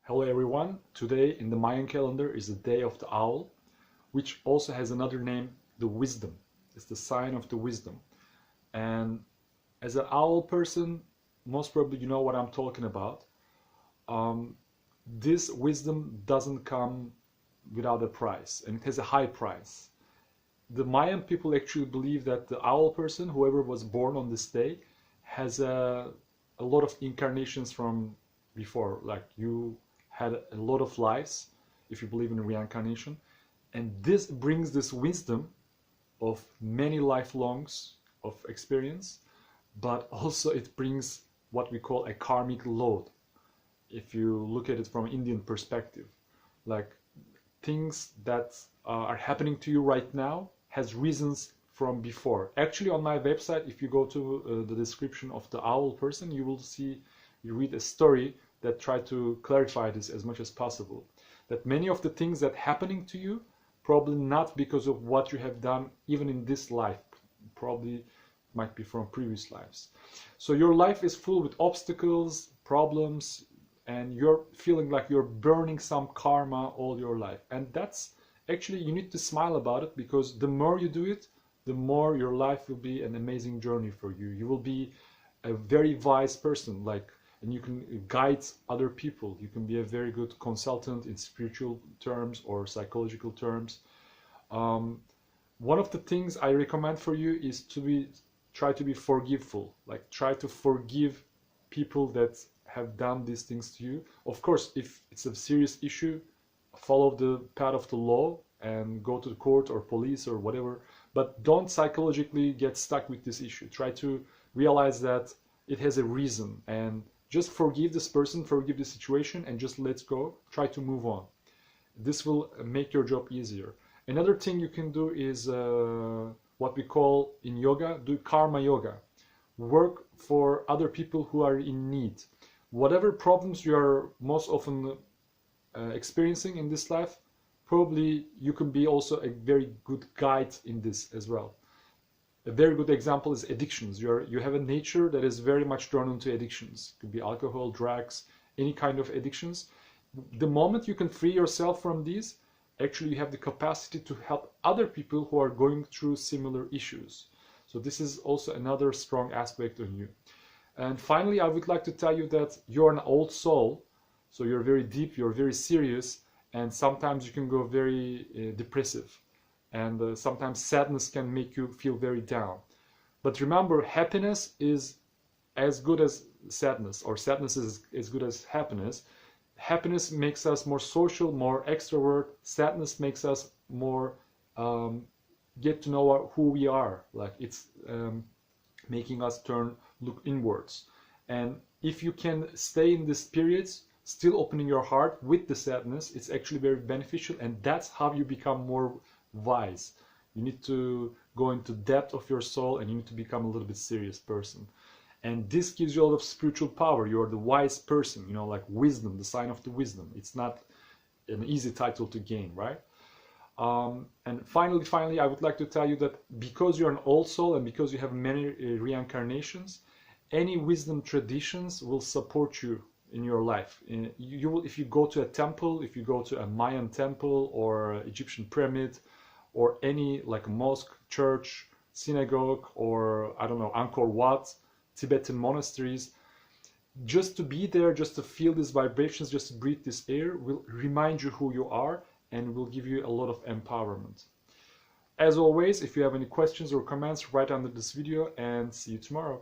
Hello everyone, today in the Mayan calendar is the day of the owl, which also has another name, the wisdom. It's the sign of the wisdom. And as an owl person, most probably you know what I'm talking about. This wisdom doesn't come without a price, and it has a high price. The Mayan people actually believe that the owl person, whoever was born on this day, has a lot of incarnations from before, like you had a lot of lives, if you believe in reincarnation, and this brings this wisdom of many lifelongs of experience, but also it brings what we call a karmic load. If you look at it from an Indian perspective, like things that are happening to you right now has reasons from before. Actually, on my website, if you go to the description of the owl person, you will see, you read a story that try to clarify this as much as possible. That many of the things that happening to you, probably not because of what you have done even in this life, probably might be from previous lives. So your life is full with obstacles, problems, and you're feeling like you're burning some karma all your life. And that's actually, you need to smile about it, because the more you do it, the more your life will be an amazing journey for you. You will be a very wise person, and you can guide other people. You can be a very good consultant in spiritual terms or psychological terms. One of the things I recommend for you is to try to be forgiveful. Like, try to forgive people that have done these things to you. Of course, if it's a serious issue, follow the path of the law and go to the court or police or whatever. But don't psychologically get stuck with this issue. Try to realize that it has a reason, and just forgive this person, forgive the situation, and just let go. Try to move on. This will make your job easier. Another thing you can do is what we call in yoga, do karma yoga. Work for other people who are in need. Whatever problems you are most often experiencing in this life, probably you can be also a very good guide in this as well. A very good example is addictions. You have a nature that is very much drawn into addictions. It could be alcohol, drugs, any kind of addictions. The moment you can free yourself from these, actually you have the capacity to help other people who are going through similar issues. So this is also another strong aspect on you. And finally, I would like to tell you that you're an old soul. So you're very deep, you're very serious, and sometimes you can go very depressive. And sometimes sadness can make you feel very down. But remember, happiness is as good as sadness, or sadness is as good as happiness. Happiness makes us more social, more extrovert. Sadness makes us more get to know who we are. Like, it's making us look inwards. And if you can stay in these periods, still opening your heart with the sadness, it's actually very beneficial, and that's how you become more wise. You need to go into depth of your soul, and you need to become a little bit serious person. And this gives you a lot of spiritual power. You're the wise person, you know, like wisdom, the sign of the wisdom. It's not an easy title to gain, right? And finally, I would like to tell you that because you're an old soul and because you have many reincarnations, any wisdom traditions will support you in your life. You will, if you go to a temple, if you go to a Mayan temple or Egyptian pyramid, or any like mosque, church, synagogue, or I don't know, Angkor Wat, Tibetan monasteries, just to be there, just to feel these vibrations, just to breathe this air, will remind you who you are and will give you a lot of empowerment. As always, if you have any questions or comments, write under this video, and see you tomorrow.